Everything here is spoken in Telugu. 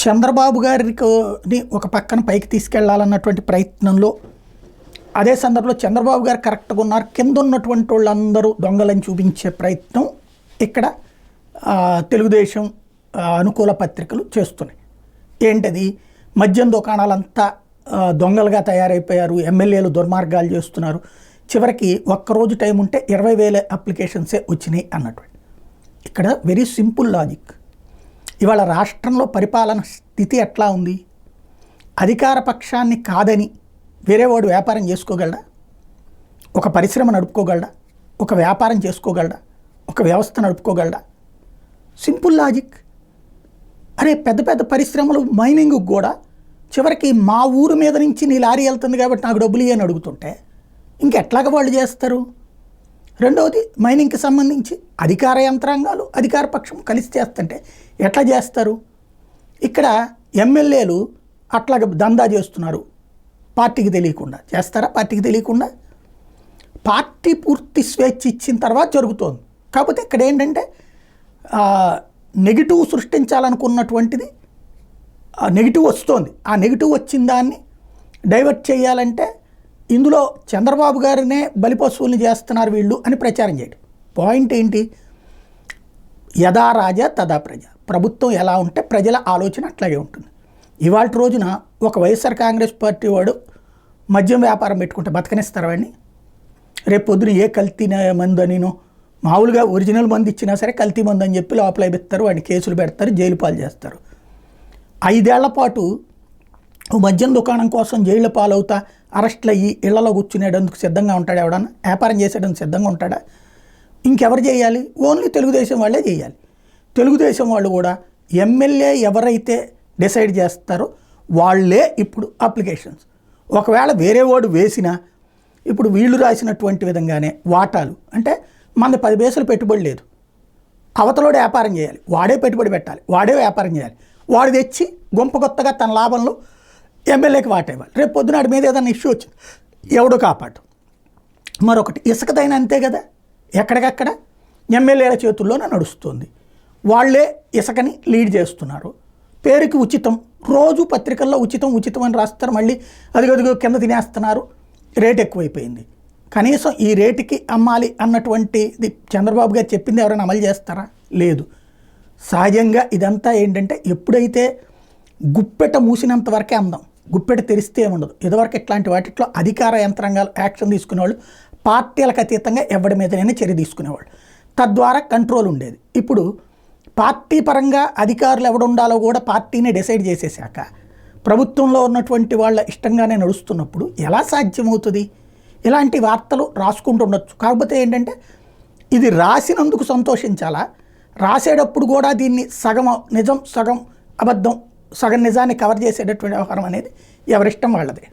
చంద్రబాబు గారిని ఒక పక్కన పైకి తీసుకెళ్లాలన్నటువంటి ప్రయత్నంలో అదే సందర్భంలో చంద్రబాబు గారు కరెక్ట్గా ఉన్నారు, కింద ఉన్నటువంటి వాళ్ళందరూ దొంగలని చూపించే ప్రయత్నం ఇక్కడ తెలుగుదేశం అనుకూల పత్రికలు చేస్తున్నాయి. ఏంటది? మద్యం దుకాణాలంతా దొంగలుగా తయారైపోయారు, ఎమ్మెల్యేలు దుర్మార్గాలు చేస్తున్నారు, చివరికి ఒక్కరోజు టైం ఉంటే 20,000 అప్లికేషన్సే వచ్చినాయి అన్నటువంటి. ఇక్కడ వెరీ సింపుల్ లాజిక్. ఇవాళ రాష్ట్రంలో పరిపాలన స్థితి ఎట్లా ఉంది? అధికార పక్షాన్ని కాదని వేరే వాడు వ్యాపారం చేసుకోగలడా? ఒక పరిశ్రమ నడుపుకోగలడా? ఒక వ్యాపారం చేసుకోగలడా? ఒక వ్యవస్థ నడుపుకోగలడా? Simple logic. అరే పెద్ద పెద్ద పరిశ్రమలు మైనింగ్కి కూడా చివరికి మా ఊరు మీద నుంచి నీ లారీ వెళ్తుంది కాబట్టి నాకు డబ్బులు ఇవ్వని అడుగుతుంటే ఇంకెట్లాగ వాళ్ళు చేస్తారు? రెండవది, మైనింగ్కి సంబంధించి అధికార యంత్రాంగాలు అధికార పక్షం కలిసి చేస్తుంటే ఎట్లా చేస్తారు? ఇక్కడ ఎమ్మెల్యేలు అట్లాగ దందా చేస్తున్నారు, పార్టీకి తెలియకుండా చేస్తారా? పార్టీకి తెలియకుండా పార్టీ పూర్తి స్వేచ్ఛ ఇచ్చిన తర్వాత జరుగుతోంది. కాకపోతే ఇక్కడ ఏంటంటే నెగిటివ్ సృష్టించాలనుకున్నటువంటిది నెగిటివ్ వస్తుంది. ఆ నెగిటివ్ వచ్చిన దాన్ని డైవర్ట్ చేయాలంటే ఇందులో చంద్రబాబు గారినే బలిపశువుల్ని చేస్తున్నారు వీళ్ళు అని ప్రచారం చేయడం. పాయింట్ ఏంటి? యథా రాజా తదా ప్రజ. ప్రభుత్వం ఎలా ఉంటే ప్రజల ఆలోచన అట్లాగే ఉంటుంది. ఇవాళ రోజున ఒక వైఎస్ఆర్ కాంగ్రెస్ పార్టీ వాడు మద్యం వ్యాపారం పెట్టుకుంటే బతకనిస్తారు వాడిని? రేపు పొద్దున ఏ కల్తీ మందు అనినో మామూలుగా ఒరిజినల్ మందు ఇచ్చినా సరే కల్తీ మందు అని చెప్పి లోపల పెడతారు, వాడిని కేసులు పెడతారు, జైలు పాలు చేస్తారు. 5 ఏళ్ల పాటు మద్యం దుకాణం కోసం జైళ్ళ పాలవుతా అరెస్టులు అయ్యి ఇళ్లలో కూర్చునేటందుకు సిద్ధంగా ఉంటాడు ఎవడన్నా? వ్యాపారం చేసేటందుకు సిద్ధంగా ఉంటాడా? ఇంకెవరు చేయాలి? ఓన్లీ తెలుగుదేశం వాళ్ళే చేయాలి. తెలుగుదేశం వాళ్ళు కూడా ఎమ్మెల్యే ఎవరైతే డిసైడ్ చేస్తారో వాళ్ళే ఇప్పుడు అప్లికేషన్స్. ఒకవేళ వేరే వాడు వేసినా ఇప్పుడు వీళ్ళు రాసినటువంటి విధంగానే వాటాలు అంటే మన 10 పైసలు పెట్టుబడి లేదు, అవతలోడే వ్యాపారం చేయాలి, వాడే పెట్టుబడి పెట్టాలి, వాడే వ్యాపారం చేయాలి, వాడు తెచ్చి గొంప కొత్తగా తన లాభంలో ఎమ్మెల్యేకి వాటా ఇవ్వాలి. రేపు పొద్దునాడు మీద ఏదైనా ఇష్యూ వచ్చింది ఎవడో కాపాడు. మరొకటి ఇసుకదైనా అంతే కదా, ఎక్కడికక్కడ ఎమ్మెల్యేల చేతుల్లోనే నడుస్తుంది. వాళ్ళే ఇసుకని లీడ్ చేస్తున్నారు. పేరుకి ఉచితం, రోజు పత్రికల్లో ఉచితం ఉచితం అని రాస్తారు, మళ్ళీ అదిగదిగో కింద తినేస్తున్నారు, రేట్ ఎక్కువైపోయింది. కనీసం ఈ రేటుకి అమ్మాలి అన్నటువంటిది చంద్రబాబు గారు చెప్పింది ఎవరైనా అమలు చేస్తారా? లేదు. సహజంగా ఇదంతా ఏంటంటే ఎప్పుడైతే గుప్పెట మూసినంత వరకే అందం, గుప్పెట తెరిస్తే ఏముండదు. ఇదివరకు ఇట్లాంటి వాటిలో అధికార యంత్రాంగాలు యాక్షన్ తీసుకునేవాళ్ళు, పార్టీలకు అతీతంగా ఎవరి మీదనైనా చర్య తీసుకునేవాళ్ళు, తద్వారా కంట్రోల్ ఉండేది. ఇప్పుడు పార్టీ పరంగా అధికారులు ఎవడుండాలో కూడా పార్టీని డిసైడ్ చేసేసాక ప్రభుత్వంలో ఉన్నటువంటి వాళ్ళ ఇష్టంగానే నడుస్తున్నప్పుడు ఎలా సాధ్యమవుతుంది? ఇలాంటి వార్తలు రాసుకుంటూ ఉండొచ్చు. కాకపోతే ఏంటంటే ఇది రాసినందుకు సంతోషించాలా, రాసేటప్పుడు కూడా దీన్ని సగం నిజం సగం అబద్ధం సగం నిజాన్ని కవర్ చేసేటటువంటి వ్యవహారం అనేది ఎవరిష్టం వాళ్ళదే.